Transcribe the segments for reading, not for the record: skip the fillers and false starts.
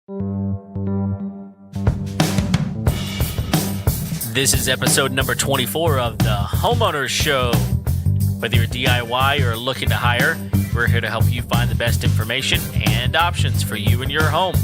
This is episode number 24 of the Homeowners Show. Whether you're DIY or looking to hire, we're here to help you find the best information and options for you and your home.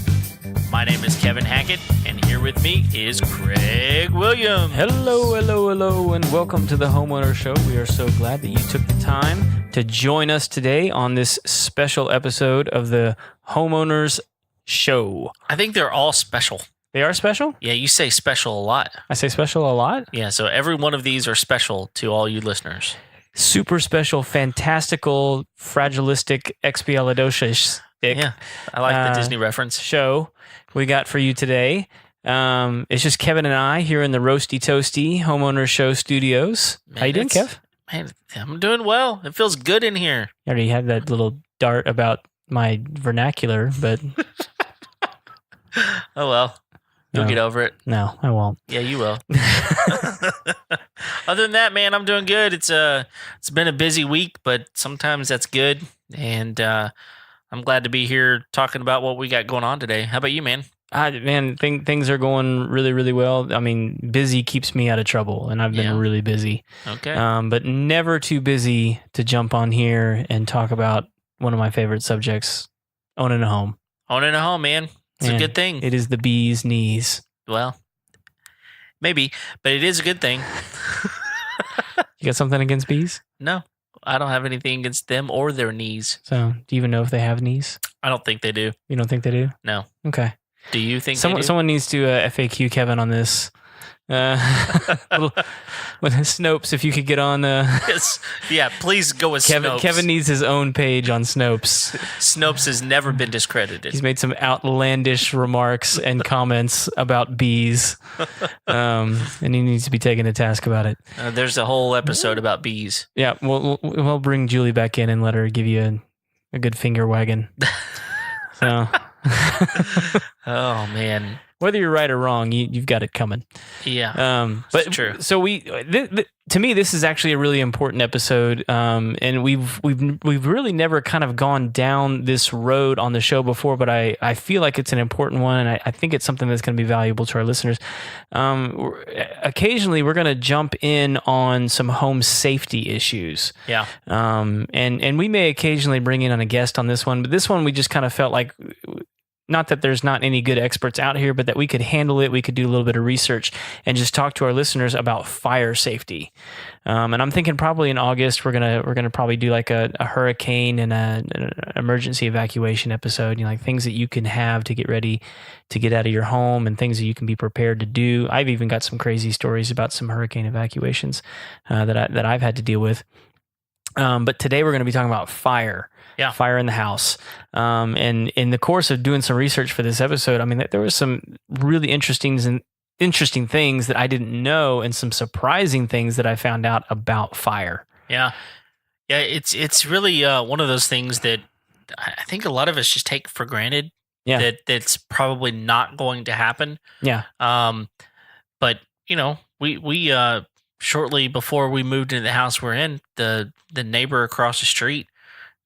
My name is Kevin Hackett, and here with me is Craig Williams. Hello, and welcome to the Homeowner Show. We are so glad that you took the time to join us today on this special episode of the Homeowners Show. I think they're all special. They are special? Yeah, you say special a lot. I say special a lot? Yeah, so every one of these are special to all you listeners. Super special, fantastical, fragilistic, expialidocious Yeah, I like the Disney reference. Show we got for you today. It's just Kevin and I here in the Roasty Toasty Homeowner Show studios. Man, How you doing, Kev? Man, I'm doing well. It feels good in here. I already had that little dart about my vernacular, but... Oh, well. You'll No. get over it. No, I won't. Yeah, you will. Other than that, man, I'm doing good. It's been a busy week, but sometimes that's good. And I'm glad to be here talking about what we got going on today. How about you, man? Things are going really, really well. I mean, busy keeps me out of trouble, and I've been really busy. Okay. But never too busy to jump on here and talk about one of my favorite subjects, owning a home. Owning a home, man. It's a good thing. It is the bee's knees. Well, maybe, but it is a good thing. You got something against bees? No, I don't have anything against them or their knees. So, do you even know if they have knees? I don't think they do. You don't think they do? No. Okay. Do you think they do? Someone needs to FAQ Kevin on this. With Snopes, if you could get on. Yes. Yeah, please go with Kevin. Snopes. Kevin needs his own page on Snopes. Snopes has never been discredited. He's made some outlandish remarks and comments about bees, and he needs to be taken to task about it. There's a whole episode about bees. Yeah, we'll bring Julie back in and let her give you a good finger wagging. So, Oh, man. whether you're right or wrong, you've got it coming. Yeah. But true. So to me, this is actually a really important episode, and we've really never kind of gone down this road on the show before. But I feel like it's an important one, and I think it's something that's going to be valuable to our listeners. Occasionally, we're going to jump in on some home safety issues. Yeah. And we may occasionally bring in on a guest on this one, but this one we just kind of felt like. Not that there's not any good experts out here, but that we could handle it. We could do a little bit of research and just talk to our listeners about fire safety. And I'm thinking probably in August we're gonna probably do like a hurricane and an emergency evacuation episode. You know, like things that you can have to get ready to get out of your home and things that you can be prepared to do. I've even got some crazy stories about some hurricane evacuations that I've had to deal with. But today we're going to be talking about fire. Yeah. Fire in the house. And in the course of doing some research for this episode, I mean, there was some really interesting things that I didn't know and some surprising things that I found out about fire. Yeah. Yeah. It's really one of those things that I think a lot of us just take for granted. Yeah. That's probably not going to happen. Yeah. But you know, we shortly before we moved into the house we're in, the neighbor across the street,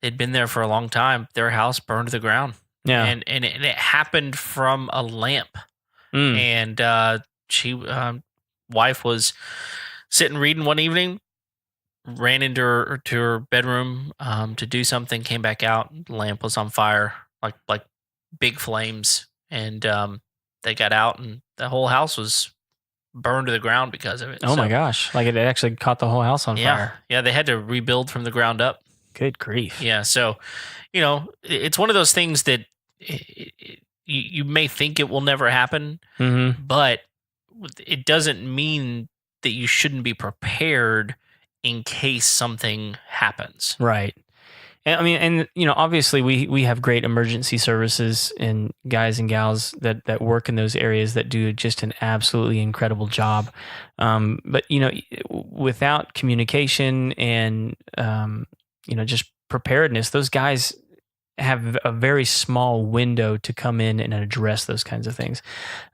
they'd been there for a long time. Their house burned to the ground. Yeah. And it happened from a lamp. Mm. And she wife was sitting reading one evening, ran into her bedroom to do something, came back out, the lamp was on fire, like big flames. And they got out and the whole house was burned to the ground because of it. Oh my gosh. Like it actually caught the whole house on fire. Yeah, they had to rebuild from the ground up. Good grief. Yeah, so, you know, it's one of those things that you may think it will never happen, but it doesn't mean that you shouldn't be prepared in case something happens. Right. And I mean, and you know, obviously we have great emergency services and guys and gals that work in those areas that do just an absolutely incredible job. But you know, without communication and you know, just preparedness, those guys have a very small window to come in and address those kinds of things.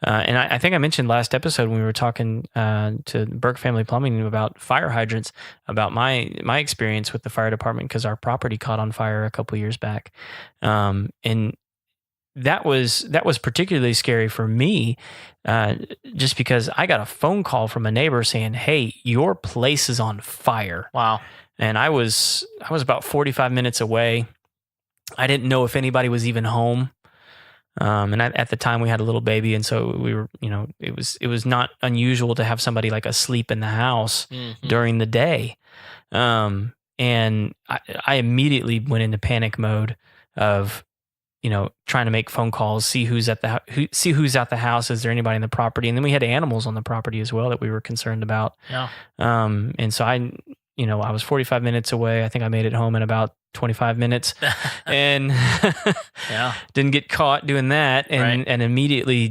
And I think I mentioned last episode when we were talking to Burke Family Plumbing about fire hydrants, about my experience with the fire department, because our property caught on fire a couple years back. And that was particularly scary for me, just because I got a phone call from a neighbor saying, "Hey, your place is on fire." Wow. And I was about 45 minutes away. I didn't know if anybody was even home. And at the time we had a little baby, and so we were, it was not unusual to have somebody like asleep in the house during the day. And I immediately went into panic mode of, trying to make phone calls, see who's at the house. Is there anybody in the property? And then we had animals on the property as well that we were concerned about. Yeah. And so I was 45 minutes away. I think I made it home in about 25 minutes and yeah, didn't get caught doing that. And, and immediately,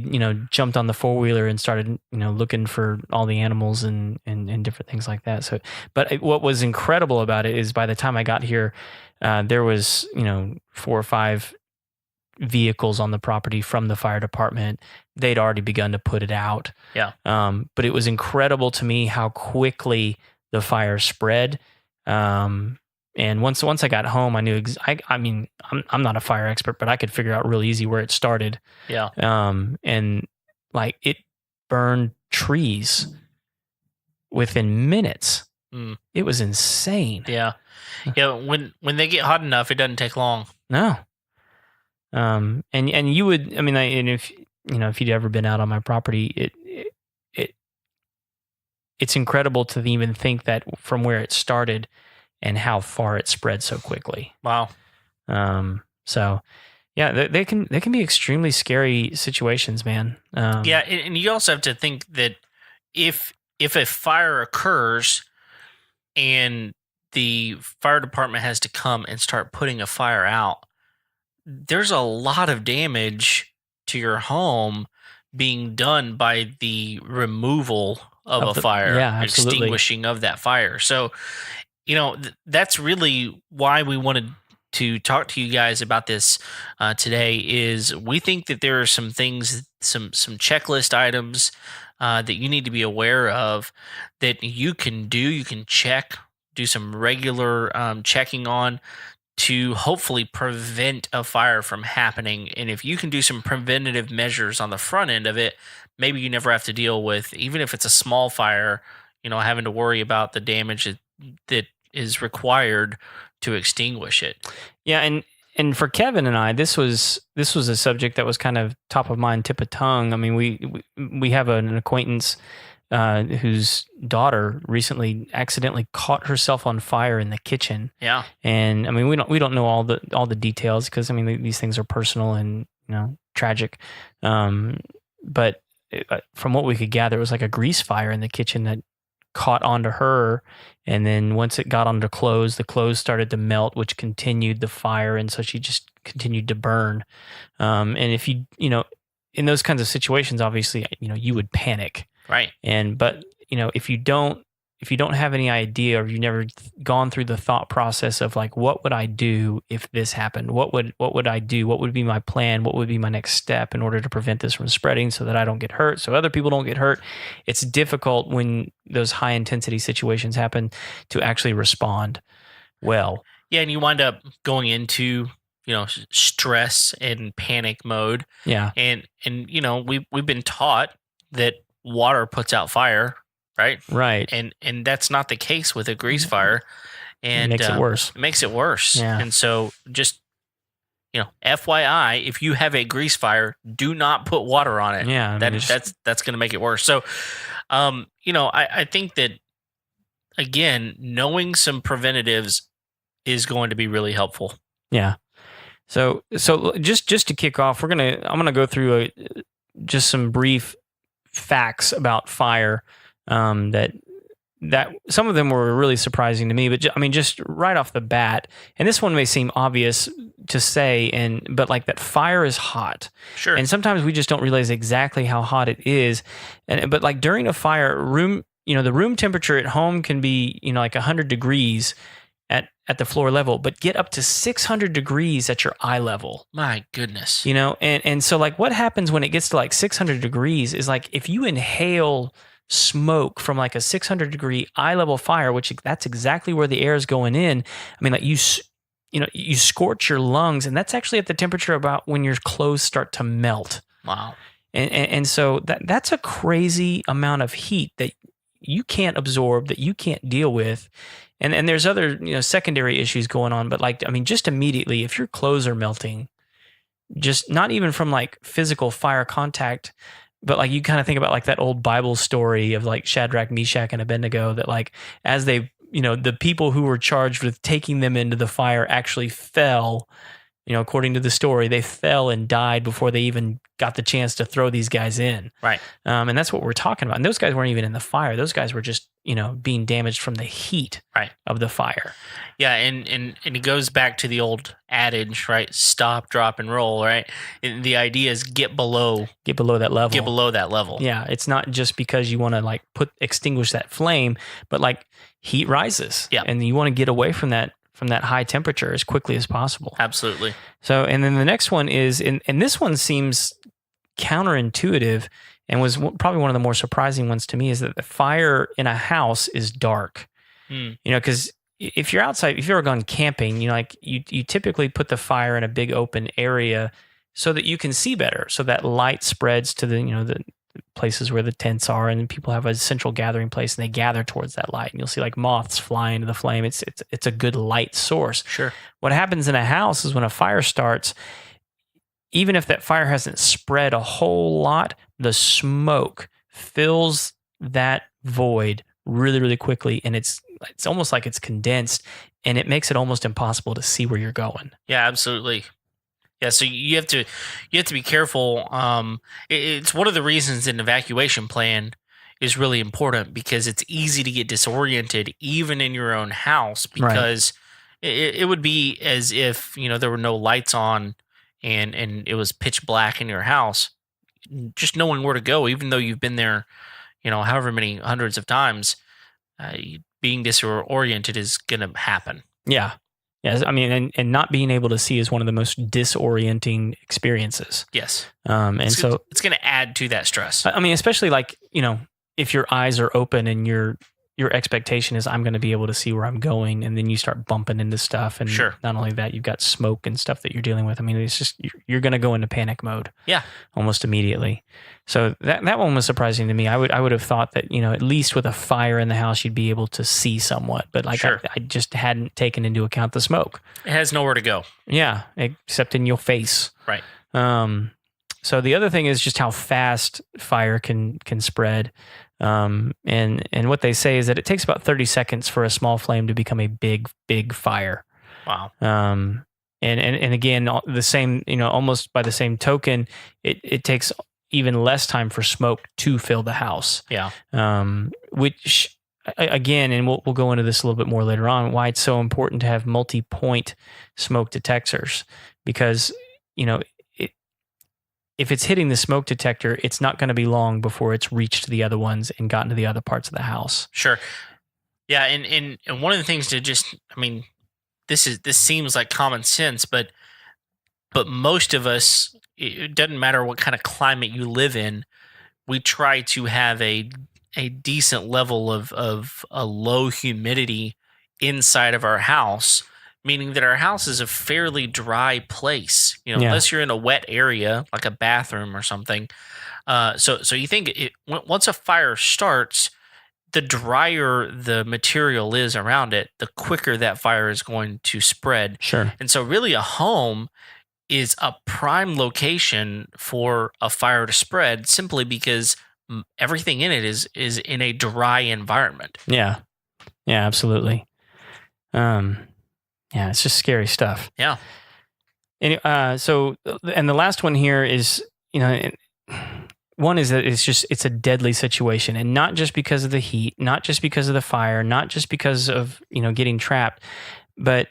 jumped on the 4-wheeler and started, looking for all the animals and different things like that. So, but what was incredible about it is by the time I got here, there was, 4 or 5 vehicles on the property from the fire department. They'd already begun to put it out. Yeah. But it was incredible to me how quickly the fire spread. And once I got home, I knew. I mean, I'm not a fire expert, but I could figure out real easy where it started. Yeah. And like it burned trees within minutes. It was insane. Yeah. Yeah. When they get hot enough, it doesn't take long. No. And you would. I mean, and if you'd ever been out on my property, it's incredible to even think that from where it started and how far it spread so quickly. Wow. So yeah, they can be extremely scary situations, man. Yeah. And you also have to think that if a fire occurs and the fire department has to come and start putting a fire out, there's a lot of damage to your home being done by the removal of a fire, extinguishing of that fire. So, that's really why we wanted to talk to you guys about this today. Is we think that there are some things, some checklist items that you need to be aware of that you can do. You can do some regular checking on to hopefully prevent a fire from happening. And if you can do some preventative measures on the front end of it, maybe you never have to deal with, even if it's a small fire, having to worry about the damage that is required to extinguish it. Yeah, and for Kevin and I, this was a subject that was kind of top of mind, tip of tongue. I mean, we have an acquaintance whose daughter recently accidentally caught herself on fire in the kitchen. Yeah. And I mean, we don't know all the details because I mean these things are personal and tragic. But from what we could gather, it was like a grease fire in the kitchen that caught onto her, and then once it got onto the clothes started to melt, which continued the fire, and so she just continued to burn. And if you in those kinds of situations, obviously you would panic. Right. But if you don't have any idea, or you've never gone through the thought process of like, what would I do if this happened? What would I do? What would be my plan? What would be my next step in order to prevent this from spreading so that I don't get hurt, so other people don't get hurt? It's difficult when those high intensity situations happen to actually respond well. Yeah. And you wind up going into, stress and panic mode. Yeah. And we've been taught that water puts out fire, right? Right. And that's not the case with a grease fire. And it makes it worse. It makes it worse. Yeah. And so just, FYI, if you have a grease fire, do not put water on it. Yeah. That's going to make it worse. So, I think that, again, knowing some preventatives is going to be really helpful. Yeah. So just to kick off, I'm going to go through just some brief facts about fire that some of them were really surprising to me, but just right off the bat, and this one may seem obvious to say, but like that fire is hot. Sure. And sometimes we just don't realize exactly how hot it is. But like during a fire, the room temperature at home can be, like 100 degrees at the floor level, but get up to 600 degrees at your eye level. My goodness. And so like what happens when it gets to like 600 degrees is like if you inhale smoke from like a 600 degree eye level fire, which that's exactly where the air is going in. I mean, like you scorch your lungs, and that's actually at the temperature about when your clothes start to melt. Wow. And so that's a crazy amount of heat that you can't absorb, that you can't deal with. And there's other, secondary issues going on. But just immediately, if your clothes are melting, just not even from like physical fire contact, but like you kind of think about like that old Bible story of like Shadrach, Meshach, and Abednego, that like as they, the people who were charged with taking them into the fire actually fell. According to the story, they fell and died before they even got the chance to throw these guys in. Right. And that's what we're talking about. And those guys weren't even in the fire. Those guys were just, being damaged from the heat of the fire. Yeah. And it goes back to the old adage, right? Stop, drop, and roll, right? And the idea is get below that level. Get below that level. Yeah. It's not just because you want to like extinguish that flame, but like heat rises. Yeah. And you want to get away from that high temperature as quickly as possible. Absolutely. So, and then the next one is, and this one seems counterintuitive and was probably one of the more surprising ones to me, is that the fire in a house is dark. Because if you're outside, if you've ever gone camping, you typically put the fire in a big open area so that you can see better, so that light spreads to the places where the tents are, and people have a central gathering place and they gather towards that light, and you'll see like moths fly into the flame. It's a good light source. Sure. What happens in a house is when a fire starts, even if that fire hasn't spread a whole lot, the smoke fills that void really, really quickly, and it's almost like it's condensed, and it makes it almost impossible to see where you're going. Yeah, absolutely. Yeah, so you have to be careful. It's one of the reasons an evacuation plan is really important, because it's easy to get disoriented even in your own house, because it would be as if there were no lights on and it was pitch black in your house, just knowing where to go, even though you've been there, however many hundreds of times. Being disoriented is going to happen. Yeah. Yes, and not being able to see is one of the most disorienting experiences. Yes. It's going to add to that stress. Especially like, if your eyes are open and your expectation is I'm going to be able to see where I'm going, and then you start bumping into stuff, and sure. Not only that, you've got smoke and stuff that you're dealing with. It's just you're going to go into panic mode. Yeah. Almost immediately. So that one was surprising to me. I would have thought that at least with a fire in the house you'd be able to see somewhat, but sure. I just hadn't taken into account the smoke. It has nowhere to go. Yeah, except in your face. Right. So the other thing is just how fast fire can spread. And what they say is that it takes about 30 seconds for a small flame to become a big, big fire. Wow. And again, the same, almost by the same token, it takes even less time for smoke to fill the house. Yeah. Which again, and we'll go into this a little bit more later on, why it's so important to have multi-point smoke detectors, because, if it's hitting the smoke detector, it's not going to be long before it's reached the other ones and gotten to the other parts of the house. Sure. Yeah. And one of the things to just, this seems like common sense, but most of us, it doesn't matter what kind of climate you live in, we try to have a decent level of a low humidity inside of our house, meaning that our house is a fairly dry place, unless you're in a wet area like a bathroom or something. So you think once a fire starts, the drier the material is around it, the quicker that fire is going to spread. Sure. And so really a home is a prime location for a fire to spread, simply because everything in it is in a dry environment. Yeah. Yeah, absolutely. Yeah, it's just scary stuff. Yeah. And so the last one here is, one is that it's a deadly situation, and not just because of the heat, not just because of the fire, not just because of, getting trapped, but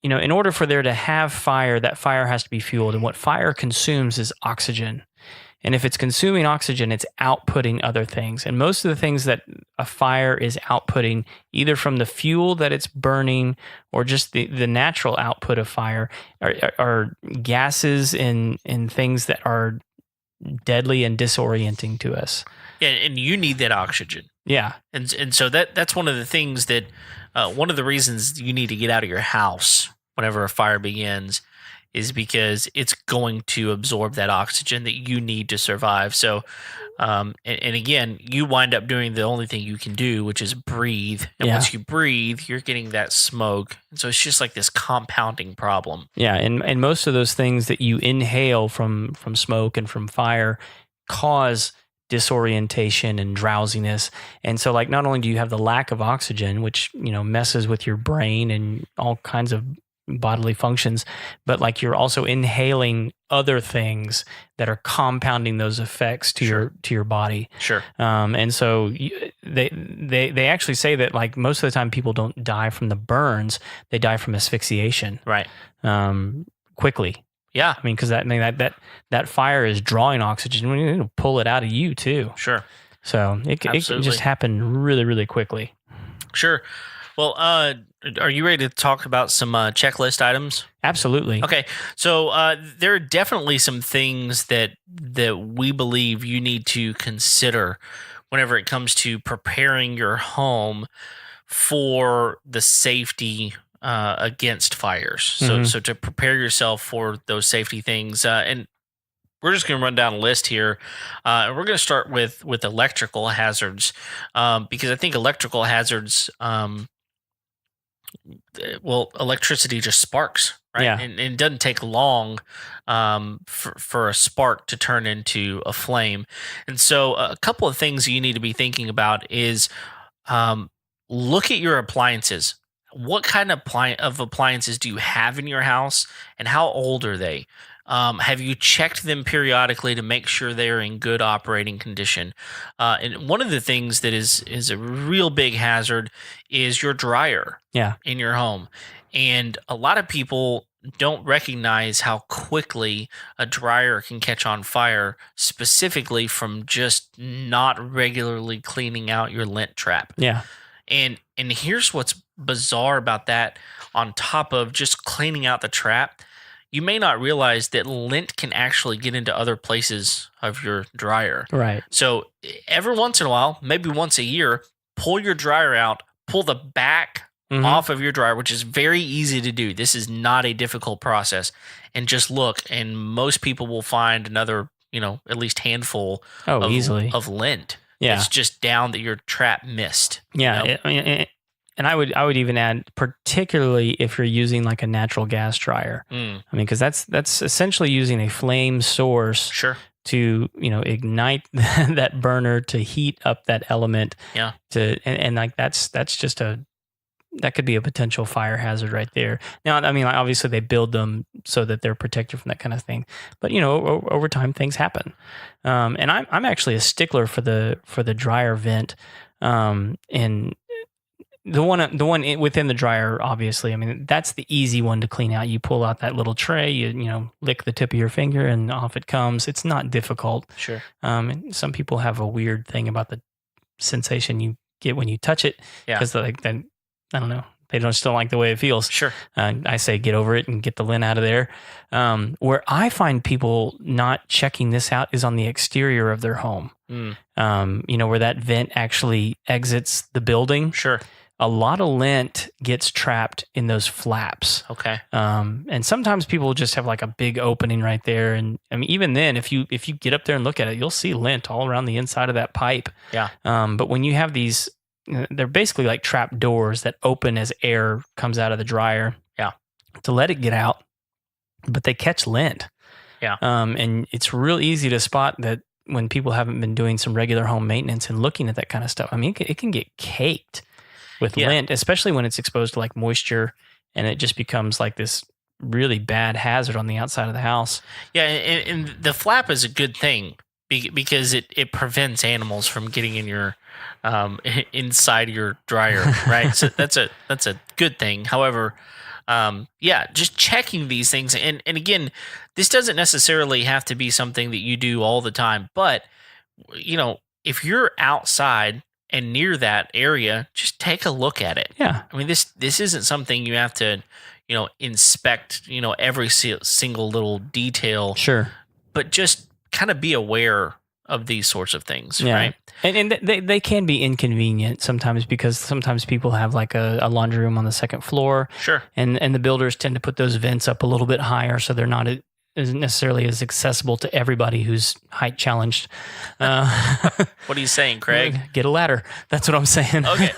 in order for there to have fire, that fire has to be fueled. And what fire consumes is oxygen. And if it's consuming oxygen, it's outputting other things. And most of the things that a fire is outputting, either from the fuel that it's burning or just the natural output of fire, are gases and things that are deadly and disorienting to us. Yeah, and you need that oxygen. Yeah. And so that's one of the things that, one of the reasons you need to get out of your house, whenever a fire begins is because it's going to absorb that oxygen that you need to survive. So, and again, you wind up doing the only thing you can do, which is breathe. And Yeah. once you breathe, you're getting that smoke. And so it's just like this compounding problem. Yeah, and most of those things that you inhale from smoke and from fire cause disorientation and drowsiness. And so like not only do you have the lack of oxygen, which, messes with your brain and all kinds of bodily functions, but like you're also inhaling other things that are compounding those effects to your body. Sure. And so they actually say that like most of the time people don't die from the burns, they die from asphyxiation. Right. Quickly. Yeah. I mean, because that fire is drawing oxygen. We need to pull it out of you too. Sure. So it can just happen really, really quickly. Sure. Well, are you ready to talk about some checklist items? Absolutely. Okay. So there are definitely some things that we believe you need to consider whenever it comes to preparing your home for the safety against fires. So to prepare yourself for those safety things, and we're just going to run down a list here. And we're going to start with electrical hazards, because I think electrical hazards, electricity just sparks, right? Yeah. And it doesn't take long for a spark to turn into a flame. And so a couple of things you need to be thinking about is look at your appliances. What kind of appliances do you have in your house, and how old are they? Have you checked them periodically to make sure they're in good operating condition? And one of the things that is a real big hazard is your dryer in your home. And a lot of people don't recognize how quickly a dryer can catch on fire, specifically from just not regularly cleaning out your lint trap. Yeah. And here's what's bizarre about that. On top of just cleaning out the trap, you may not realize that lint can actually get into other places of your dryer. Right. So every once in a while, maybe once a year, pull your dryer out, pull the back off of your dryer, which is very easy to do. This is not a difficult process. And just look, and most people will find another, at least handful easily of lint. Yeah. It's just down that your trap missed. Yeah. And I would even add, particularly if you're using like a natural gas dryer. I mean, because that's essentially using a flame source to ignite that burner to heat up that element. Yeah. And like that's just that could be a potential fire hazard right there. Now, I mean, obviously they build them so that they're protected from that kind of thing, but over time things happen. And I'm actually a stickler for the dryer vent, and the one within the dryer, obviously. I mean, that's the easy one to clean out. You pull out that little tray, you lick the tip of your finger, and off it comes. It's not difficult. Sure. And some people have a weird thing about the sensation you get when you touch it, because I don't know. They just don't like the way it feels. Sure. I say get over it and get the lint out of there. Where I find people not checking this out is on the exterior of their home. Where that vent actually exits the building. Sure. A lot of lint gets trapped in those flaps. Okay. And sometimes people just have like a big opening right there. And I mean, even then, if you get up there and look at it, you'll see lint all around the inside of that pipe. Yeah. But when you have these, they're basically like trap doors that open as air comes out of the dryer. Yeah. To let it get out, but they catch lint. Yeah. And it's real easy to spot that when people haven't been doing some regular home maintenance and looking at that kind of stuff. I mean, it can get caked with lint, especially when it's exposed to like moisture, and it just becomes like this really bad hazard on the outside of the house. Yeah. And the flap is a good thing because it prevents animals from getting in your inside your dryer, right? So that's a good thing. However, just checking these things, and again, this doesn't necessarily have to be something that you do all the time, but if you're outside and near that area, just take a look at it. Yeah. I mean, this isn't something you have to inspect every single little detail. Sure. But just kind of be aware of these sorts of things, Yeah. right? And they can be inconvenient sometimes, because sometimes people have like a laundry room on the second floor, Sure. and the builders tend to put those vents up a little bit higher, so they're not isn't necessarily as accessible to everybody who's height challenged. What are you saying, Craig? Get a ladder. That's what I'm saying. Okay.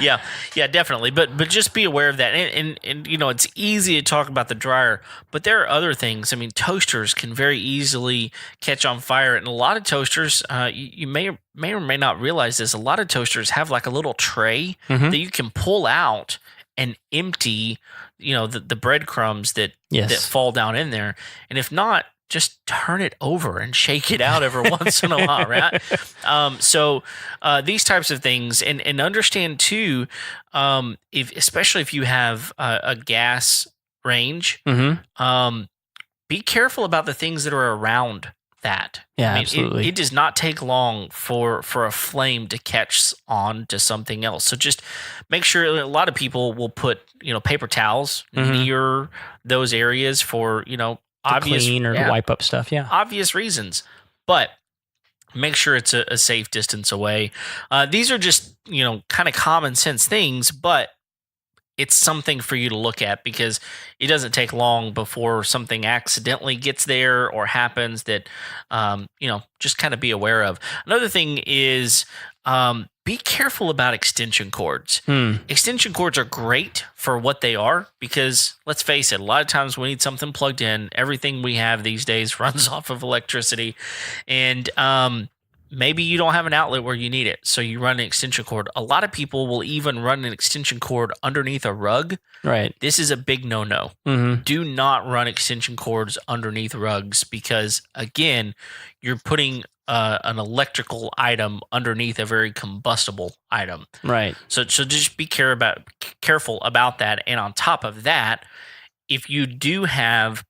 Yeah, definitely. But just be aware of that. And you know, it's easy to talk about the dryer, but there are other things. I mean, toasters can very easily catch on fire, and a lot of toasters, you may or may not realize this. A lot of toasters have like a little tray Mhm. that you can pull out and empty, you know, the breadcrumbs that fall down in there. And if not, just turn it over and shake it out every once in a while, right? So these types of things, and understand too, especially if you have a gas range, Mhm. be careful about the things that are around that. Yeah, I mean, absolutely. It does not take long for a flame to catch on to something else. So just make sure. A lot of people will put, you know, paper towels Mhm. near those areas for, you know, To obvious clean or to wipe up stuff. Yeah. obvious reasons, but make sure it's a safe distance away. These are just, you know, kind of common sense things, but it's something for you to look at, because it doesn't take long before something accidentally gets there or happens that, you know, just kind of be aware of. Another thing is, be careful about extension cords. Extension cords are great for what they are, because let's face it, a lot of times we need something plugged in. Everything we have these days runs off of electricity, and maybe you don't have an outlet where you need it, so you run an extension cord. A lot of people will even run an extension cord underneath a rug. Right. This is a big no-no. Mhm. Do not run extension cords underneath rugs, because, again, you're putting an electrical item underneath a very combustible item. Right. So just be careful about that. And on top of that, if you do have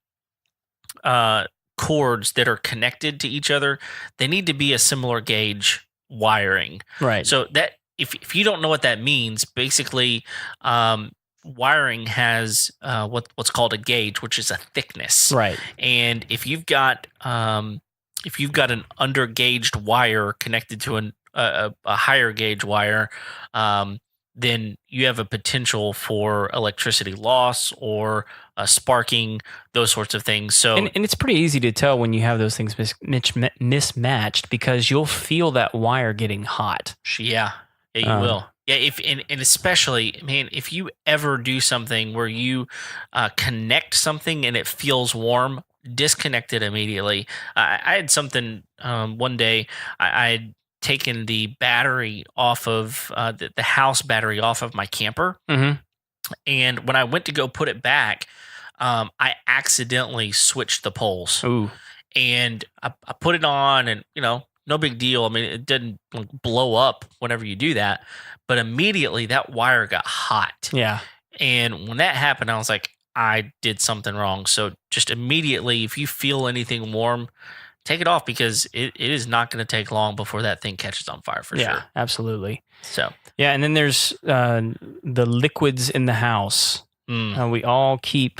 cords that are connected to each other, they need to be a similar gauge wiring. Right. So that if you don't know what that means, basically, wiring has what's called a gauge, which is a thickness. Right. And if you've got an undergauged wire connected to a higher gauge wire, then you have a potential for electricity loss or sparking, those sorts of things. So, And it's pretty easy to tell when you have those things mismatched, because you'll feel that wire getting hot. yeah, you will. Yeah, and especially, man, if you ever do something where you connect something and it feels warm, disconnect it immediately. I had something one day. I had taken the battery off of the house battery off of my camper, Mhm. and when I went to go put it back, I accidentally switched the poles. Ooh. And I put it on, and, you know, no big deal. I mean, it didn't like blow up whenever you do that, but immediately that wire got hot. Yeah. And when that happened, I was like, I did something wrong. So just immediately, if you feel anything warm, take it off, because it is not going to take long before that thing catches on fire for Yeah, sure. absolutely. So, Yeah, and then there's the liquids in the house. We all keep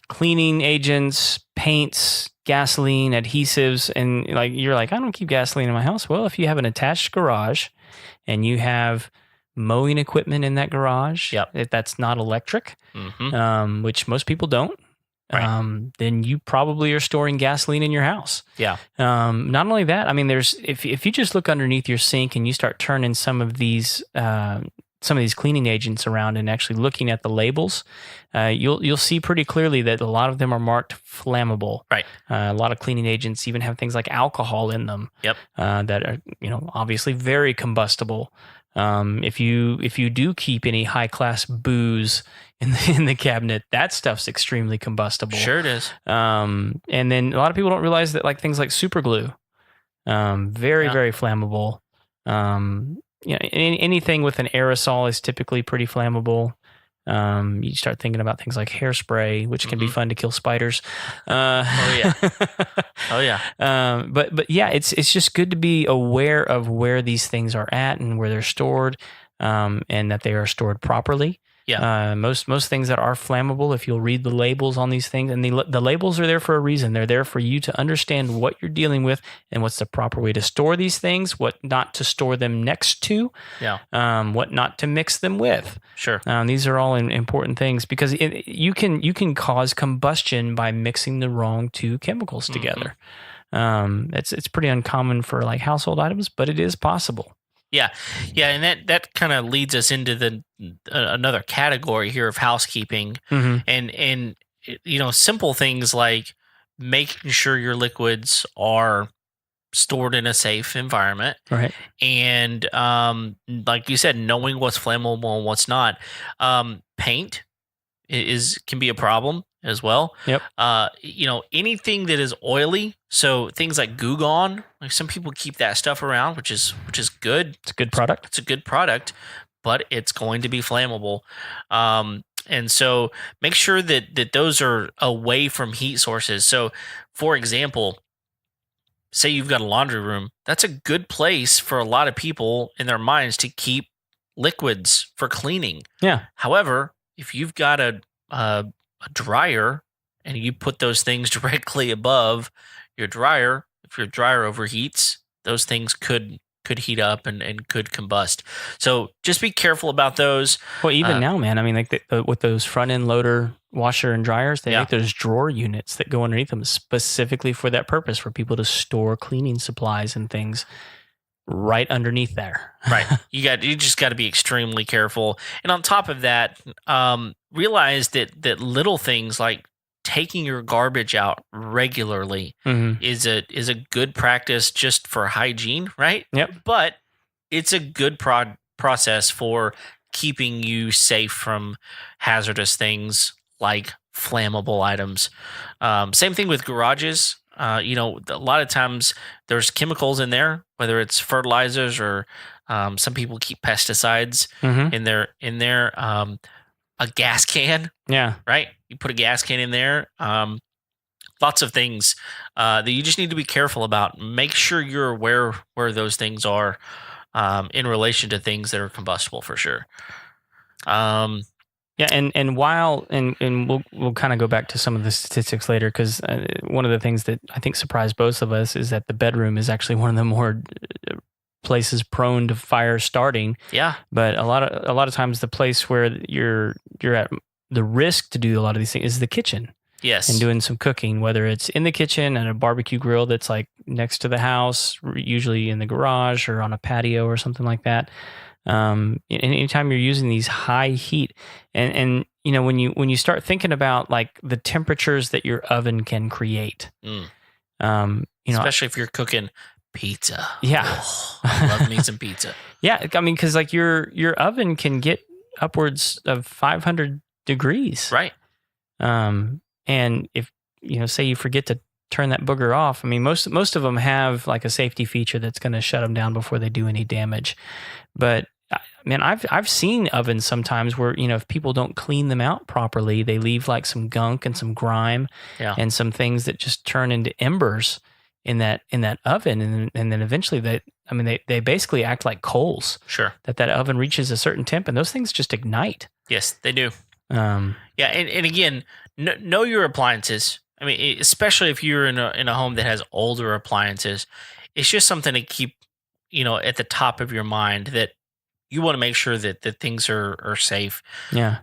cleaning agents, paints, gasoline, adhesives, and like you're like, I don't keep gasoline in my house. Well, if you have an attached garage and you have mowing equipment in that garage, if that's not electric, which most people don't, Right. then you probably are storing gasoline in your house. Yeah. Not only that, I mean, there's if you just look underneath your sink and you start turning some of these cleaning agents around and actually looking at the labels, you'll see pretty clearly that a lot of them are marked flammable. Right. A lot of cleaning agents even have things like alcohol in them. Yep. That are, you know, obviously very combustible. If you do keep any high class booze in the cabinet, that stuff's extremely combustible. Sure it is. And then a lot of people don't realize that, like, things like super glue, very flammable. You know, anything with an aerosol is typically pretty flammable. You start thinking about things like hairspray, which can be fun to kill spiders. Oh yeah. But yeah, it's just good to be aware of where these things are at and where they're stored, and that they are stored properly. Yeah. Most things that are flammable, if you'll read the labels on these things, and the labels are there for a reason. They're there for you to understand what you're dealing with and what's the proper way to store these things, what not to store them next to, what not to mix them with. Sure. These are all important things because you can cause combustion by mixing the wrong two chemicals together. It's pretty uncommon for like household items, but it is possible. Yeah, and that kind of leads us into another category here of housekeeping, and simple things like making sure your liquids are stored in a safe environment, right? And like you said, knowing what's flammable and what's not. Paint can be a problem as well. Yep. Anything that is oily, so things like Goo Gone, like some people keep that stuff around, which is good. It's a good product. It's a good product, but it's going to be flammable. And so make sure that those are away from heat sources. So, for example, say you've got a laundry room, that's a good place for a lot of people in their minds to keep liquids for cleaning. Yeah. However, if you've got a dryer and you put those things directly above your dryer, if your dryer overheats, those things could heat up and could combust. So just be careful about those. Well, even now, man, I mean, like with those front end loader washer and dryers, they make those drawer units that go underneath them specifically for that purpose, for people to store cleaning supplies and things right underneath there. Right. You just got to be extremely careful. And on top of that, realize that little things like taking your garbage out regularly is a good practice just for hygiene, right? Yep. But it's a good process for keeping you safe from hazardous things like flammable items. Same thing with garages. A lot of times there's chemicals in there, whether it's fertilizers or some people keep pesticides in there. A gas can. Yeah. Right. You put a gas can in there. Lots of things that you just need to be careful about. Make sure you're aware where those things are in relation to things that are combustible for sure. Yeah, and while we'll kind of go back to some of the statistics later, because one of the things that I think surprised both of us is that the bedroom is actually one of the more places prone to fire starting. Yeah, but a lot of times the place where you're at the risk to do a lot of these things is the kitchen. Yes, and doing some cooking, whether it's in the kitchen and a barbecue grill that's like next to the house, usually in the garage or on a patio or something like that. Anytime you're using these high heat, and when you start thinking about like the temperatures that your oven can create, especially if you're cooking pizza. Yeah, I love me some pizza. Yeah, I mean, because like your oven can get upwards of 500 degrees, right? And if say you forget to turn that booger off, I mean, most of them have like a safety feature that's going to shut them down before they do any damage. But man, I've seen ovens sometimes where if people don't clean them out properly, they leave like some gunk and some grime and some things that just turn into embers in that oven, and then eventually they basically act like coals. Sure. That oven reaches a certain temp and those things just ignite. Yes, they do. And again, know your appliances. I mean, especially if you're in a home that has older appliances, it's just something to keep at the top of your mind, that you want to make sure that things are safe. Yeah.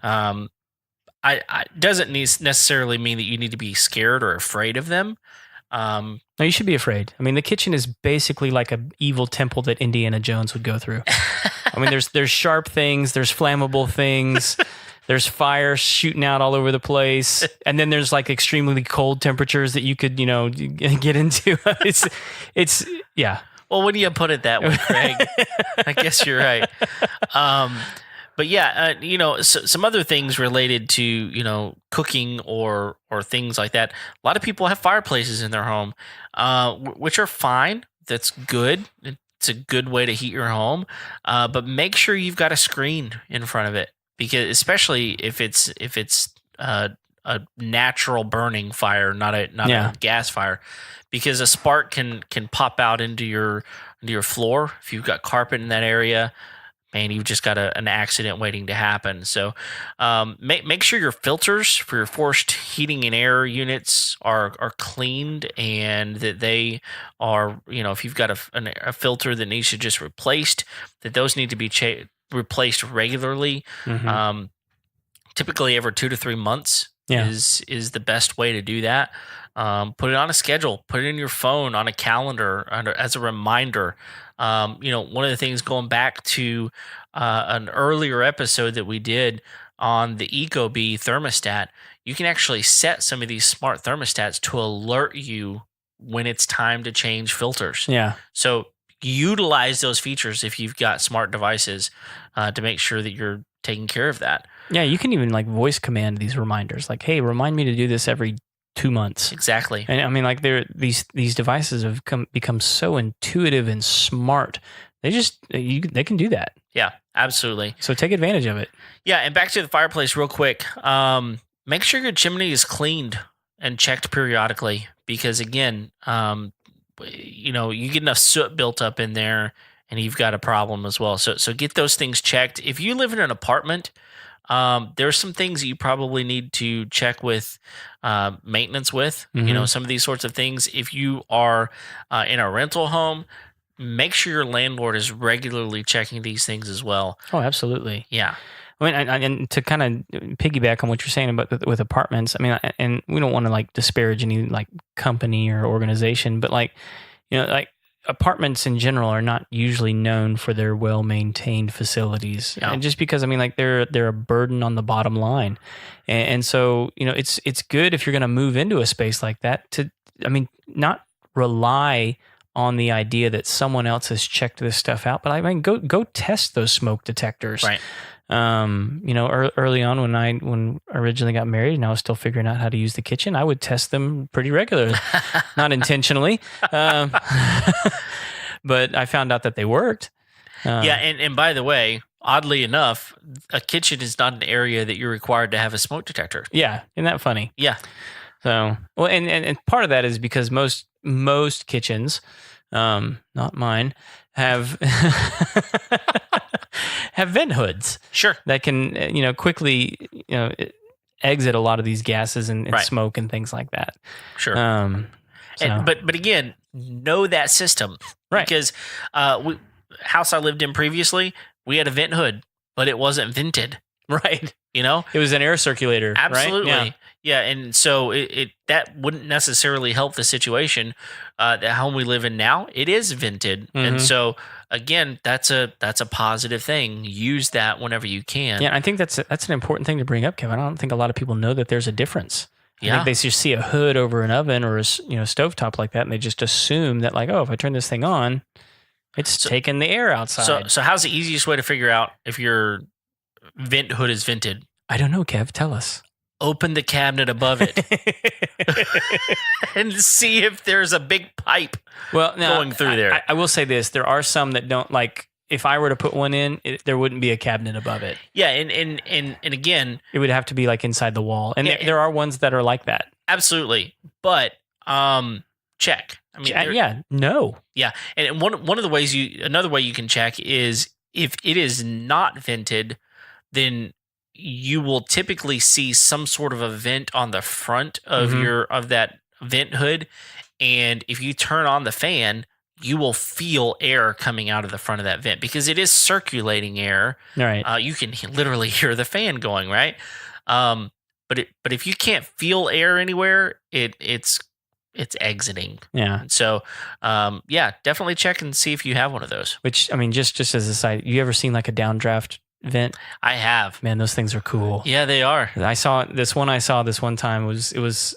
I doesn't necessarily mean that you need to be scared or afraid of them. No, you should be afraid. I mean, the kitchen is basically like an evil temple that Indiana Jones would go through. I mean, there's sharp things, there's flammable things, there's fire shooting out all over the place, and then there's like extremely cold temperatures that you could get into. It's yeah. Well, when you put it that way, Craig, I guess you're right. But yeah, some other things related to cooking or things like that. A lot of people have fireplaces in their home, which are fine. That's good. It's a good way to heat your home. But make sure you've got a screen in front of it, because especially if it's a natural burning fire, not a gas fire, because a spark can pop out into your floor if you've got carpet in that area. man, you've just got an accident waiting to happen. So make sure your filters for your forced heating and air units are cleaned, and that they are, if you've got a filter that needs to just replaced, that those need to be replaced regularly. Mhm. Typically every 2 to 3 months Yeah. is the best way to do that. Put it on a schedule, put it in your phone, on a calendar, as a reminder. One of the things, going back to an earlier episode that we did on the Ecobee thermostat, you can actually set some of these smart thermostats to alert you when it's time to change filters. Yeah. So utilize those features if you've got smart devices, to make sure that you're taking care of that. Yeah, you can even like voice command these reminders, like, "Hey, remind me to do this every 2 months." Exactly. And I mean, like, these devices have become so intuitive and smart. They can do that. Yeah, absolutely. So take advantage of it. Yeah, and back to the fireplace real quick. Make sure your chimney is cleaned and checked periodically, because again, you get enough soot built up in there, and you've got a problem as well. So get those things checked. If you live in an apartment, there's some things that you probably need to check with maintenance with. Mhm. Some of these sorts of things. If you are in a rental home, make sure your landlord is regularly checking these things as well. Oh, absolutely. Yeah. I mean, and to kind of piggyback on what you're saying about with apartments, I mean, and we don't want to like disparage any like company or organization, but like, like apartments in general are not usually known for their well-maintained facilities. Yeah. And just because, I mean, like they're a burden on the bottom line. And so, it's good if you're going to move into a space like that to, I mean, not rely on the idea that someone else has checked this stuff out, but I mean, go test those smoke detectors. Right. Early on when I originally got married and I was still figuring out how to use the kitchen, I would test them pretty regularly, not intentionally, but I found out that they worked. Yeah, and by the way, oddly enough, a kitchen is not an area that you're required to have a smoke detector. Yeah, isn't that funny? Yeah. So, well, and part of that is because most kitchens, not mine, have have vent hoods. Sure. That can quickly exit a lot of these gases and Right. smoke and things like that. Sure. So- But again, know that system. Right. Because house I lived in previously, we had a vent hood, but it wasn't vented. Right. It was an air circulator. Absolutely. Right? Yeah, and so it that wouldn't necessarily help the situation. The home we live in now, it is vented, and Mhm. so again, that's a positive thing. Use that whenever you can. Yeah, I think that's an important thing to bring up, Kevin. I don't think a lot of people know that there's a difference. I Yeah. think they just see a hood over an oven or a stovetop like that, and they just assume that like, oh, if I turn this thing on, it's taking the air outside. So how's the easiest way to figure out if your vent hood is vented? I don't know, Kev. Tell us. Open the cabinet above it and see if there's a big pipe Well, now, going through there. I will say this: there are some that don't like. If I were to put one in, there wouldn't be a cabinet above it. Yeah, and again, It would have to be like inside the wall, and Yeah, there are ones that are like that. absolutely. But check. I mean, No. yeah. And one of the ways another way you can check is if it is not vented, then you will typically see some sort of a vent on the front of Mhm. of that vent hood, and if you turn on the fan, you will feel air coming out of the front of that vent because it is circulating air. All right. You can literally hear the fan going, right? But if you can't feel air anywhere, it's exiting. Yeah. So, definitely check and see if you have one of those. Which I mean, just as a side, you ever seen like a downdraft vent? I have. Man, those things are cool. Yeah, they are. I saw this one time was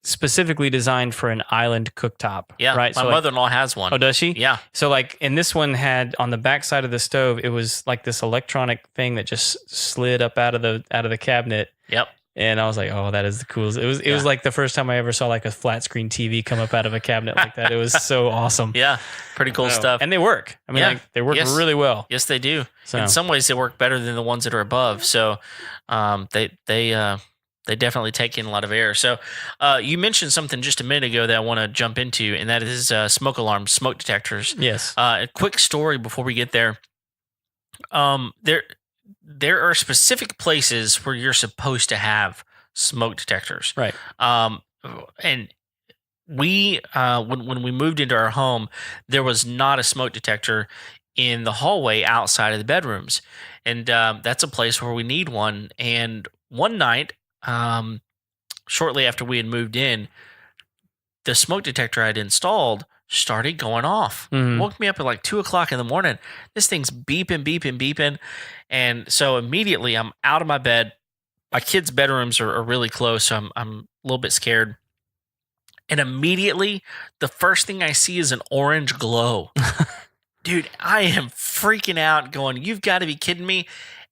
specifically designed for an island cooktop. Yeah, Right. my So mother-in-law has one. oh, does she? Yeah, So like, and this one had on the back side of the stove, it was like this electronic thing that just slid up out of the cabinet. yep. And I was like, oh, that is the coolest. It was Yeah. like the first time I ever saw like a flat screen TV come up out of a cabinet like that. It was so awesome. Yeah, pretty cool So- stuff. And they work. I mean, Yeah. like, they work Yes. really well. Yes, they do. So In some ways, they work better than the ones that are above. So, they definitely take in a lot of air. So, you mentioned something just a minute ago that I want to jump into, and that is smoke alarms, smoke detectors. yes. A quick story before we get there. There are specific places where you're supposed to have smoke detectors. Right. And we when we moved into our home, there was not a smoke detector in the hallway outside of the bedrooms, and that's a place where we need one. And one night, shortly after we had moved in, the smoke detector I'd installed started going off. Mhm. Woke me up at like 2 o'clock in the morning. This thing's beeping, beeping, beeping. And so immediately I'm out of my bed. My kids' bedrooms are really close, so I'm a little bit scared. And immediately the first thing I see is an orange glow. Dude, I am freaking out, going, you've got to be kidding me.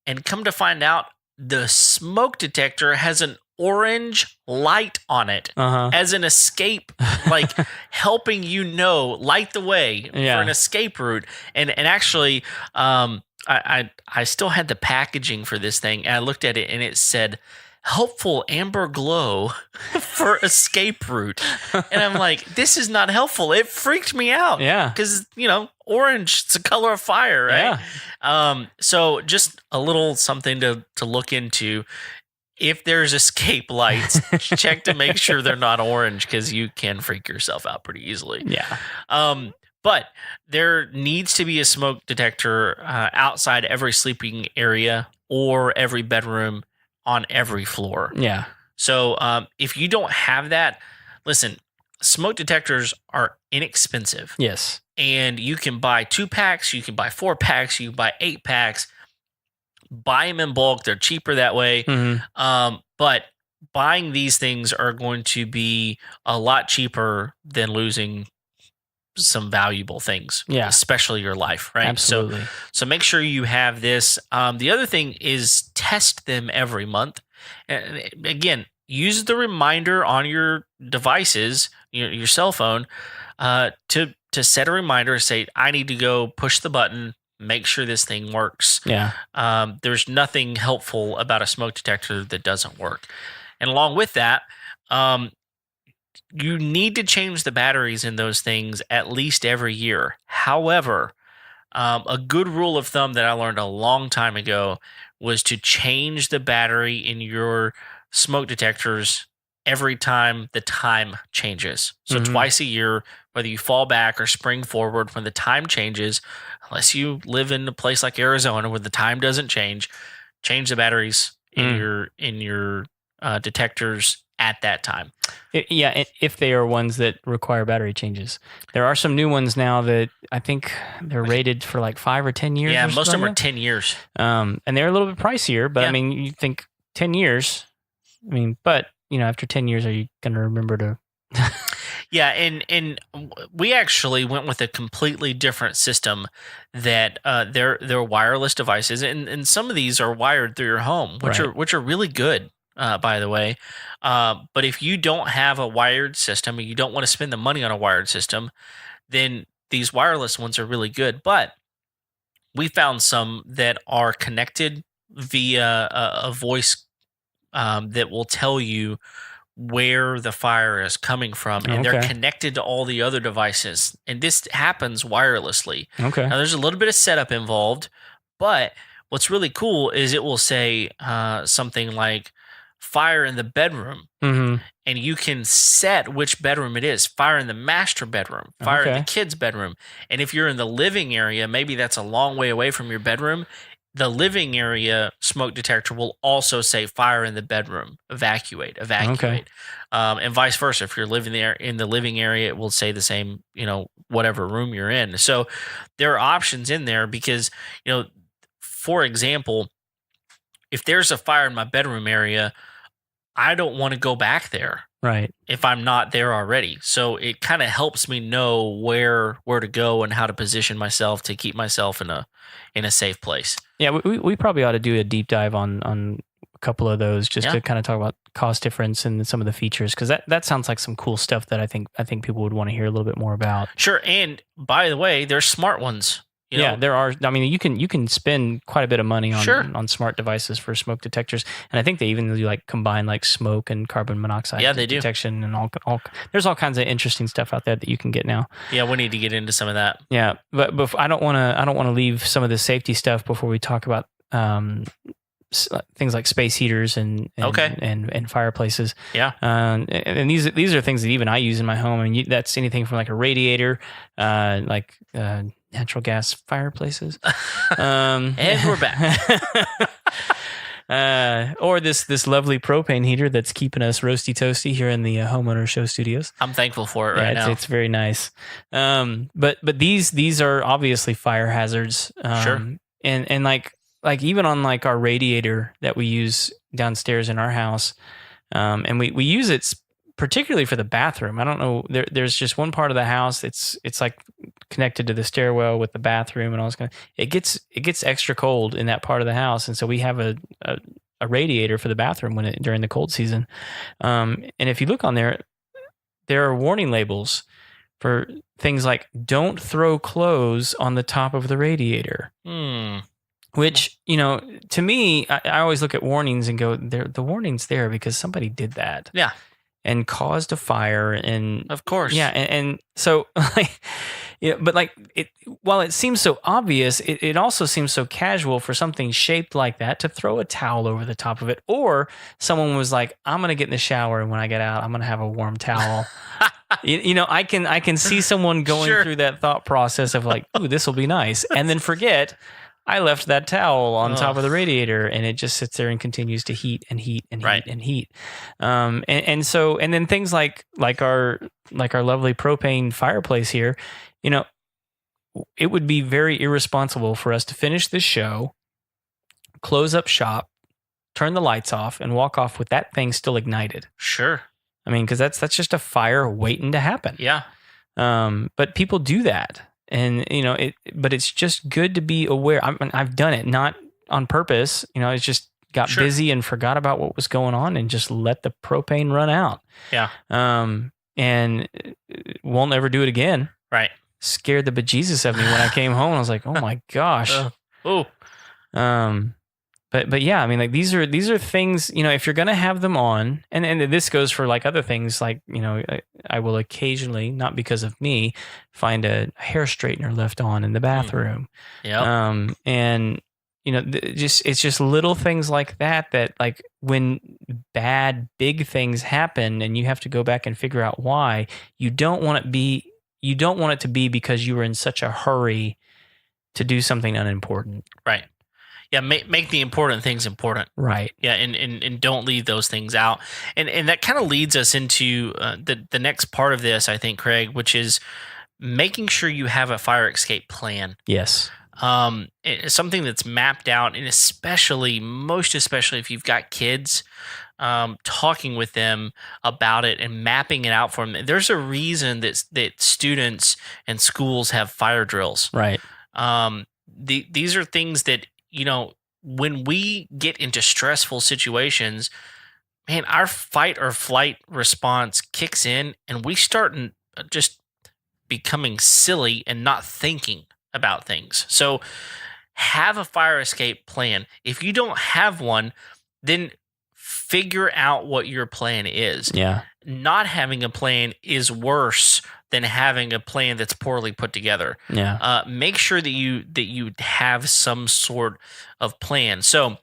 And come to find out, the smoke detector has an orange light on it Uh-huh. as an escape, like helping light the way for Yeah. an escape route. And actually, I still had the packaging for this thing, and I looked at it, and it said helpful amber glow for escape route. And I'm like, this is not helpful. It freaked me out. Yeah. Because, orange, it's a color of fire, right? Yeah. So just a little something to look into. If there's escape lights, check to make sure they're not orange, because you can freak yourself out pretty easily. Yeah. But there needs to be a smoke detector outside every sleeping area or every bedroom on every floor. Yeah. So if you don't have that, listen, smoke detectors are inexpensive. Yes. And you can buy 2-packs, you can buy 4-packs, you can buy 8-packs. Buy them in bulk. They're cheaper that way. Mm-hmm. But buying these things are going to be a lot cheaper than losing some valuable things. Yeah. Especially your life, right? Absolutely. So make sure you have this. The other thing is test them every month. And again, use the reminder on your devices, your cell phone, to set a reminder, say, I need to go push the button, make sure this thing works. Yeah. There's nothing helpful about a smoke detector that doesn't work. And along with that, you need to change the batteries in those things at least every year. However, a good rule of thumb that I learned a long time ago was to change the battery in your smoke detectors every time the time changes. So Mhm. twice a year, whether you fall back or spring forward, when the time changes, unless you live in a place like Arizona where the time doesn't change the batteries in your detectors at that time. If they are ones that require battery changes. There are some new ones now that I think they're rated for like 5 or 10 years. Yeah, or most of them something. are 10 years. And they're a little bit pricier, but Yeah. I mean, you think 10 years. I mean, but after 10 years, are you going to remember to? Yeah, and we actually went with a completely different system that they're wireless devices, and some of these are wired through your home, which are really good, by the way. But if you don't have a wired system, and you don't want to spend the money on a wired system, then these wireless ones are really good. But we found some that are connected via a voice that will tell you where the fire is coming from, and they're Okay. connected to all the other devices, and this happens wirelessly. Okay. Now there's a little bit of setup involved, but what's really cool is it will say something like fire in the bedroom, Mm-hmm. and you can set which bedroom it is. Fire in the master bedroom, fire in Okay. the kids' bedroom. And if you're in the living area, maybe that's a long way away from your bedroom, the living area smoke detector will also say fire in the bedroom, evacuate. Okay. And vice versa. If you're living there in the living area, it will say the same, whatever room you're in. So there are options in there because, for example, if there's a fire in my bedroom area, I don't want to go back there Right. if I'm not there already. So it kind of helps me know where to go and how to position myself to keep myself in a safe place. Yeah, we probably ought to do a deep dive on a couple of those just Yeah. to kind of talk about cost difference and some of the features, because that sounds like some cool stuff that I think people would want to hear a little bit more about. Sure. And by the way, there's smart ones. Yeah, there are. I mean, you can spend quite a bit of money on Sure. on smart devices for smoke detectors, and I think they even do like combine like smoke and carbon monoxide Yeah, they do. detection and all. There's all kinds of interesting stuff out there that you can get now. Yeah, we need to get into some of that. Yeah, but I don't want to leave some of the safety stuff before we talk about things like space heaters and fireplaces. Yeah. And these are things that even I use in my home. I mean, that's anything from like a radiator, natural gas fireplaces. And we're back. Or this lovely propane heater that's keeping us roasty toasty here in the Homeowner Show studios. I'm thankful for it now. It's very nice. But these are obviously fire hazards. Sure. And like even on like our radiator that we use downstairs in our house, and we use it particularly for the bathroom. I don't know. There's just one part of the house. It's like connected to the stairwell with the bathroom and all this kind of. It gets extra cold in that part of the house, and so we have a radiator for the bathroom during the cold season. And if you look on there are warning labels for things like don't throw clothes on the top of the radiator. Which, to me, I always look at warnings and go, the warning's there because somebody did that. Yeah. And caused a fire. And of course. Yeah. And so, but like, while it seems so obvious, it also seems so casual for something shaped like that to throw a towel over the top of it. Or someone was like, I'm going to get in the shower, and when I get out, I'm going to have a warm towel. I can see someone going through that thought process of like, ooh, this will be nice. And then forget, I left that towel on top of the radiator, and it just sits there and continues to heat and heat and heat and heat. And then things like our lovely propane fireplace here, it would be very irresponsible for us to finish this show, close up shop, turn the lights off, and walk off with that thing still ignited. Sure. I mean, because that's just a fire waiting to happen. Yeah. But people do that. And, but it's just good to be aware. I've done it, not on purpose. It's just got busy and forgot about what was going on and just let the propane run out. Yeah. And won't ever do it again. Right. Scared the bejesus of me when I came home. I was like, oh my gosh. But yeah, I mean, like these are things, if you're going to have them on, and this goes for like other things, like, I will occasionally, not because of me, find a hair straightener left on in the bathroom. Yeah. And, it's just little things like that like when big things happen and you have to go back and figure out why, you don't want it to be because you were in such a hurry to do something unimportant. Right. Yeah, make the important things important. Right. Yeah, and don't leave those things out. And that kind of leads us into the next part of this, I think, Craig, which is making sure you have a fire escape plan. Yes. It's something that's mapped out, and most especially if you've got kids, talking with them about it and mapping it out for them. There's a reason that students and schools have fire drills. Right. These are things that, when we get into stressful situations, man, our fight or flight response kicks in and we start just becoming silly and not thinking about things. So have a fire escape plan. If you don't have one, then figure out what your plan is. Yeah. Not having a plan is worse than having a plan that's poorly put together. Yeah. Make sure that you have some sort of plan. So,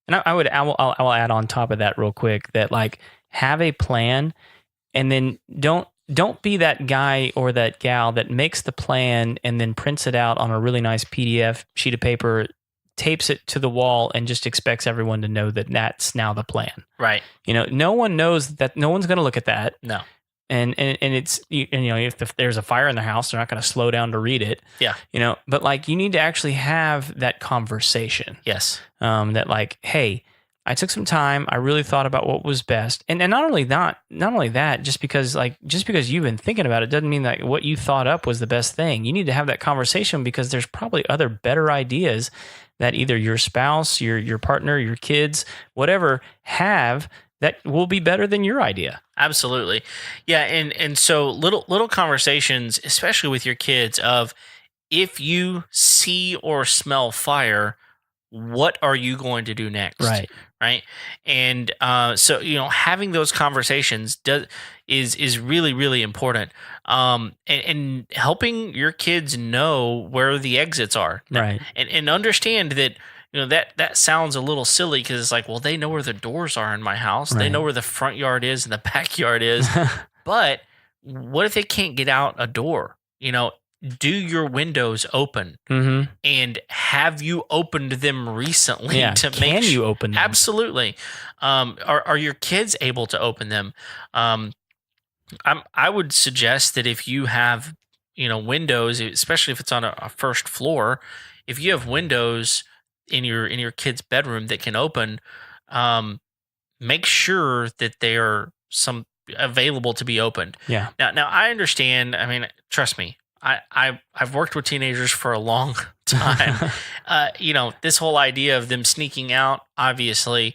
and I will add on top of that real quick that like have a plan, and then don't be that guy or that gal that makes the plan and then prints it out on a really nice PDF sheet of paper, tapes it to the wall, and just expects everyone to know that that's now the plan. Right. No one knows that. No one's going to look at that. No. And it's, if there's a fire in the house, they're not going to slow down to read it. Yeah. But like you need to actually have that conversation. Yes. That like, hey, I took some time. I really thought about what was best. And not only that, just because you've been thinking about it doesn't mean that what you thought up was the best thing. You need to have that conversation because there's probably other better ideas that either your spouse, your partner, your kids, whatever have that will be better than your idea. Absolutely. Yeah. And so little conversations, especially with your kids, of if you see or smell fire, what are you going to do next? Right. And so, having those conversations is really, really important. And helping your kids know where the exits are. Right. And understand that, that sounds a little silly because it's like, well, they know where the doors are in my house. They know where the front yard is and the backyard is. But what if they can't get out a door? Do your windows open? Mm-hmm. And have you opened them recently? Yeah. Can you open them? Absolutely. Are your kids able to open them? I would suggest that if you have, windows, especially if it's on a first floor, if you have windows in your kid's bedroom that can open, make sure that they are available to be opened. Yeah. Now I understand. I mean, trust me. I've worked with teenagers for a long time. This whole idea of them sneaking out, obviously,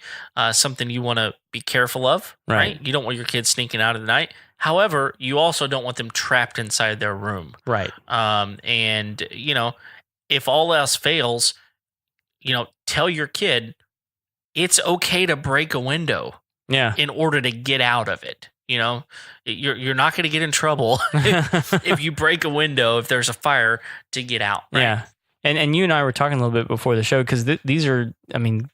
something you want to be careful of, right? You don't want your kids sneaking out at the night. However, you also don't want them trapped inside their room. Right. And if all else fails, tell your kid it's okay to break a window. Yeah. In order to get out of it. You're not going to get in trouble if you break a window, if there's a fire, to get out. Right? Yeah. And you and I were talking a little bit before the show because these are,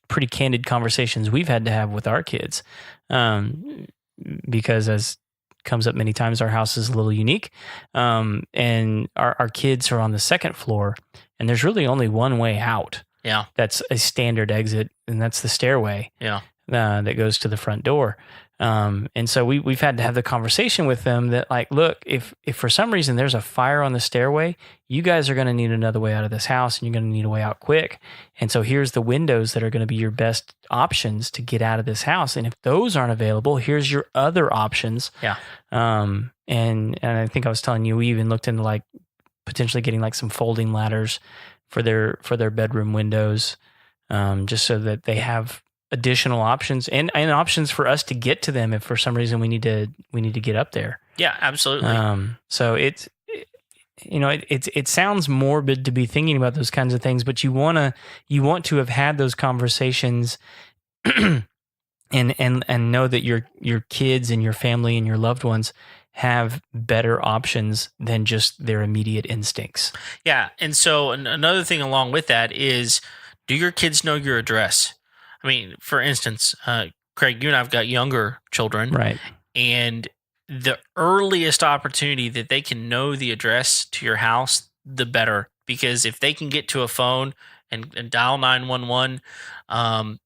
pretty candid conversations we've had to have with our kids. Because as comes up many times, our house is a little unique. And our kids are on the second floor and there's really only one way out. Yeah. That's a standard exit, and that's the stairway. Yeah. That goes to the front door. And so we've had to have the conversation with them that, like, look, if for some reason there's a fire on the stairway, you guys are going to need another way out of this house, and you're going to need a way out quick. And so here's the windows that are going to be your best options to get out of this house. And if those aren't available, here's your other options. Yeah. And I think I was telling you, we even looked into like potentially getting like some folding ladders for their bedroom windows, just so that they have additional options and options for us to get to them if for some reason we need to get up there. Yeah, absolutely. So it sounds morbid to be thinking about those kinds of things, but you want to have had those conversations and know that your kids and your family and your loved ones have better options than just their immediate instincts. Yeah. And so another thing along with that is, do your kids know your address? I mean, for instance, Craig, you and I've got younger children. Right. And the earliest opportunity that they can know the address to your house, the better. Because if they can get to a phone and dial 911,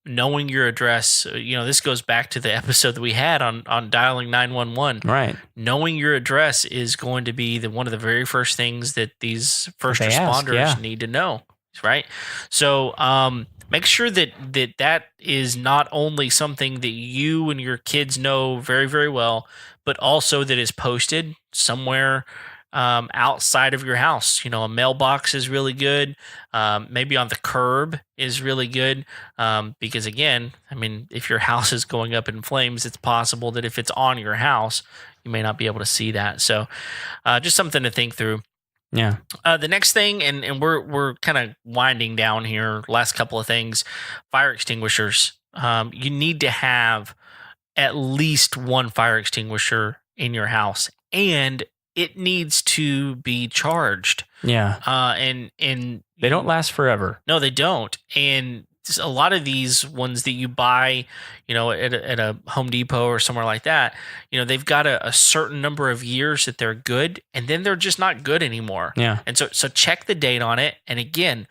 knowing your address, this goes back to the episode that we had on dialing 911. Right. Knowing your address is going to be one of the very first things that these first responders need to know. Right. So, make sure that is not only something that you and your kids know very, very well, but also that is posted somewhere outside of your house. A mailbox is really good. Maybe on the curb is really good. Because again, if your house is going up in flames, it's possible that if it's on your house, you may not be able to see that. So just something to think through. Yeah. The next thing, and we're kind of winding down here. Last couple of things, fire extinguishers. You need to have at least one fire extinguisher in your house, and it needs to be charged. Yeah. And they don't last forever. No, they don't. And a lot of these ones that you buy, at a Home Depot or somewhere like that, they've got a certain number of years that they're good, and then they're just not good anymore. Yeah. And so check the date on it. And again,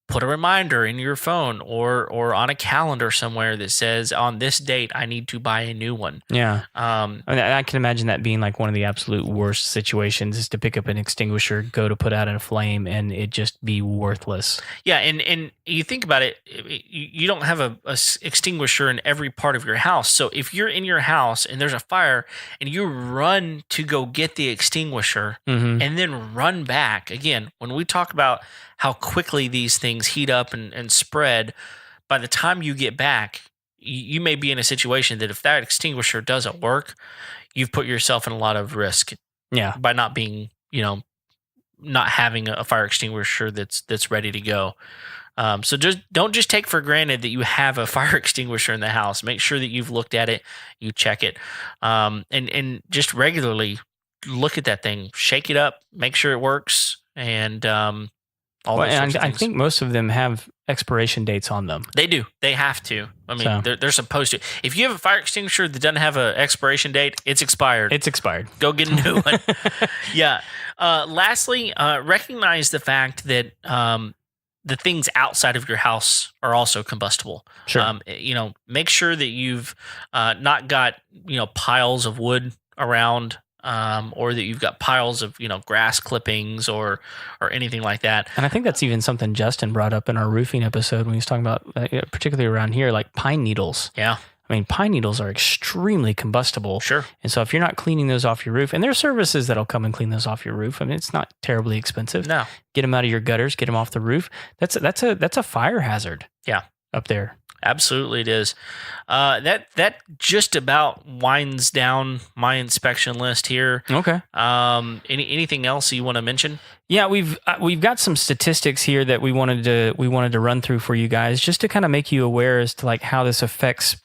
put a reminder in your phone or on a calendar somewhere that says, on this date, I need to buy a new one. Yeah. I can imagine that being like one of the absolute worst situations is to pick up an extinguisher, go to put out a flame, and it just be worthless. Yeah. And you think about it, you don't have a extinguisher in every part of your house. So if you're in your house and there's a fire and you run to go get the extinguisher and then run back, again, when we talk about how quickly these things heat up and spread, by the time you get back, you may be in a situation that if that extinguisher doesn't work, you've put yourself in a lot of risk. Yeah. By not being, not having a fire extinguisher that's ready to go. So don't just take for granted that you have a fire extinguisher in the house. Make sure that you've looked at it, you check it, and just regularly look at that thing, shake it up, make sure it works, and all those sorts of I things. think most of them have expiration dates on them. They do. They have to. I mean, So- they're supposed to. If you have a fire extinguisher that doesn't have an expiration date, it's expired. It's expired. Go get a new one. Yeah. Lastly, recognize the fact that the things outside of your house are also combustible. Sure. Make sure that you've not got piles of wood around, or that you've got piles of grass clippings or anything like that. And I think that's even something Justin brought up in our roofing episode when he was talking about, particularly around here, like pine needles. Yeah, I mean, pine needles are extremely combustible. sure. And so if you're not cleaning those off your roof, and there are services that'll come and clean those off your roof. I mean, it's not terribly expensive. No, Get them out of your gutters, get them off the roof. That's a fire hazard. Yeah. Up there. absolutely it is. That just about winds down my inspection list here. Okay. Anything else you want to mention? Yeah, we've got some statistics here that we wanted to run through for you guys, just to kind of make you aware as to like how this affects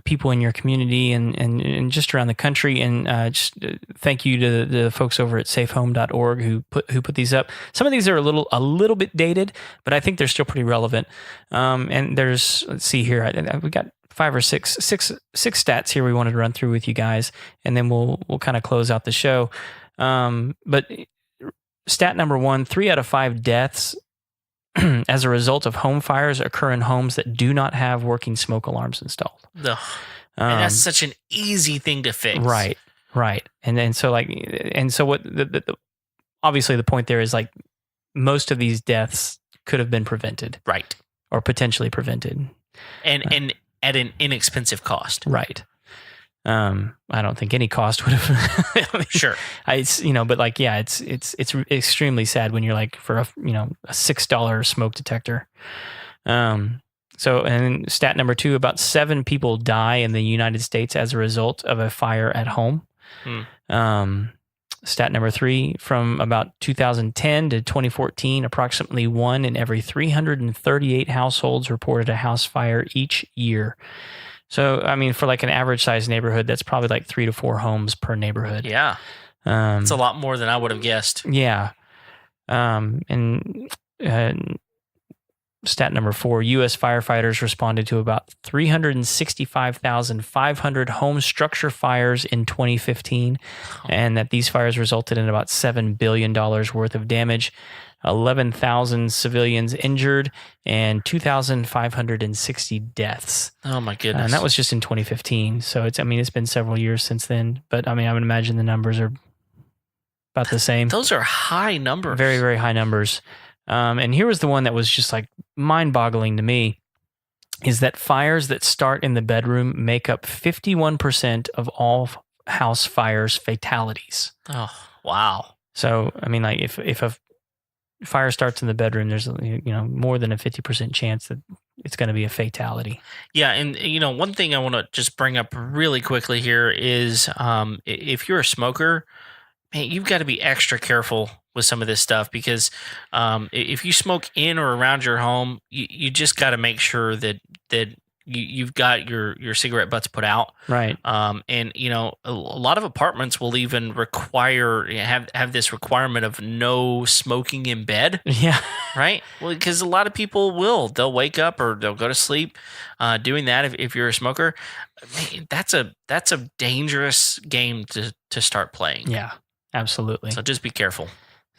people in your community and just around the country. And just thank you to the folks over at safehome.org who put these up. Some of these are a little bit dated, but I think they're still pretty relevant. And let's see here, we got 5 or 6 stats here we wanted to run through with you guys, and then we'll kind of close out the show. But stat number 1, 3 out of 5 deaths as a result of home fires occur in homes that do not have working smoke alarms installed. Ugh. And that's such an easy thing to fix. Right. And then so what obviously the point there is like most of these deaths could have been prevented. Right. Or potentially prevented. And at an inexpensive cost. Right. I don't think any cost would have. Sure. But like, yeah, it's extremely sad when you're like for a $6 smoke detector. So, and stat number 2, about 7 people die in the United States as a result of a fire at home. Stat number 3, from about 2010 to 2014, approximately 1 in every 338 households reported a house fire each year. So, I mean, for like an average sized neighborhood, that's probably like 3 to 4 homes per neighborhood. Yeah. It's a lot more than I would have guessed. Yeah. Stat number 4, U.S. firefighters responded to about 365,500 home structure fires in 2015, and that these fires resulted in about $7 billion worth of damage, 11,000 civilians injured, and 2,560 deaths. Oh my goodness. And that was just in 2015. So it's been several years since then, but I mean, I would imagine the numbers are about the same. Those are high numbers. Very, very high numbers. And here was the one that was just like mind-boggling to me, is that fires that start in the bedroom make up 51% of all house fires fatalities. Oh, wow. So, I mean, like if a fire starts in the bedroom, there's more than a 50% chance that it's going to be a fatality. Yeah, and one thing I want to just bring up really quickly here is if you're a smoker, man, you've got to be extra careful with some of this stuff, because if you smoke in or around your home, you just got to make sure that you've got your cigarette butts put out. Right. And a lot of apartments will even require have this requirement of no smoking in bed. Yeah. Right. Well, because a lot of people they'll wake up or they'll go to sleep doing that. If you're a smoker, man, that's a dangerous game to start playing. Yeah, absolutely. So just be careful.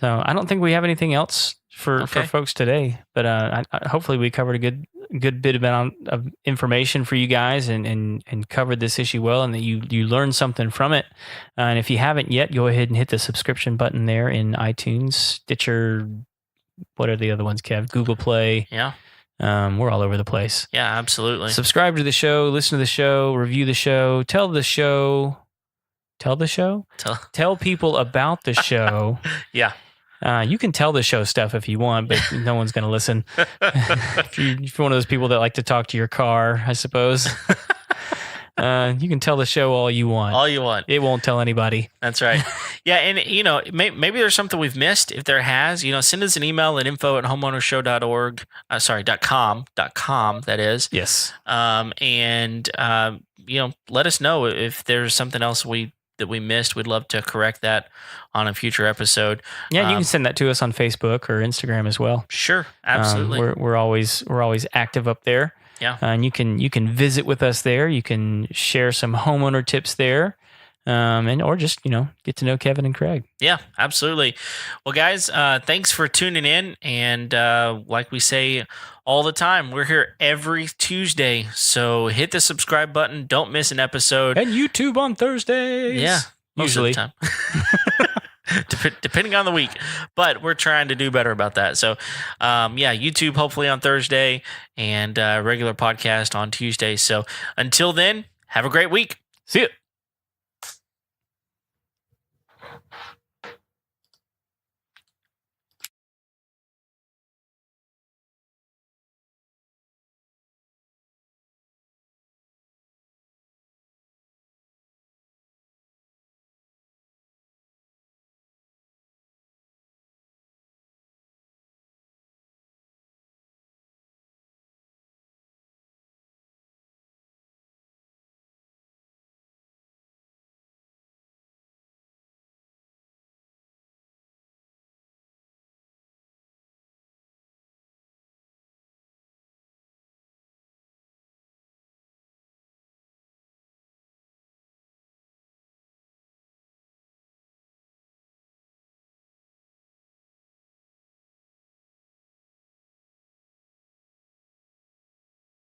So I don't think we have anything else for folks today, but hopefully we covered a good bit of information for you guys and covered this issue well, and that you learned something from it. And if you haven't yet, go ahead and hit the subscription button there in iTunes, Stitcher, what are the other ones, Kev? Google Play. Yeah. We're all over the place. Yeah, absolutely. Subscribe to the show, listen to the show, review the show, tell people about the show. Yeah. You can tell the show stuff if you want, but no one's going to listen. If you're one of those people that like to talk to your car, I suppose. You can tell the show all you want. All you want. It won't tell anybody. That's right. Yeah, and maybe there's something we've missed. If there has, send us an email at info@homeownershow.org. .com, that is. Yes. And let us know if there's something else that we missed. We'd love to correct that on a future episode. Yeah, you can send that to us on Facebook or Instagram as well. Sure, absolutely. We're always active up there. Yeah. And you can visit with us there. You can share some homeowner tips there. Or just, get to know Kevin and Craig. Yeah, absolutely. Well, guys, thanks for tuning in. And like we say all the time, we're here every Tuesday. So hit the subscribe button. Don't miss an episode. And YouTube on Thursdays. Yeah, usually. Most of the time. Depending on the week. But we're trying to do better about that. So, YouTube hopefully on Thursday and regular podcast on Tuesday. So until then, have a great week. See you.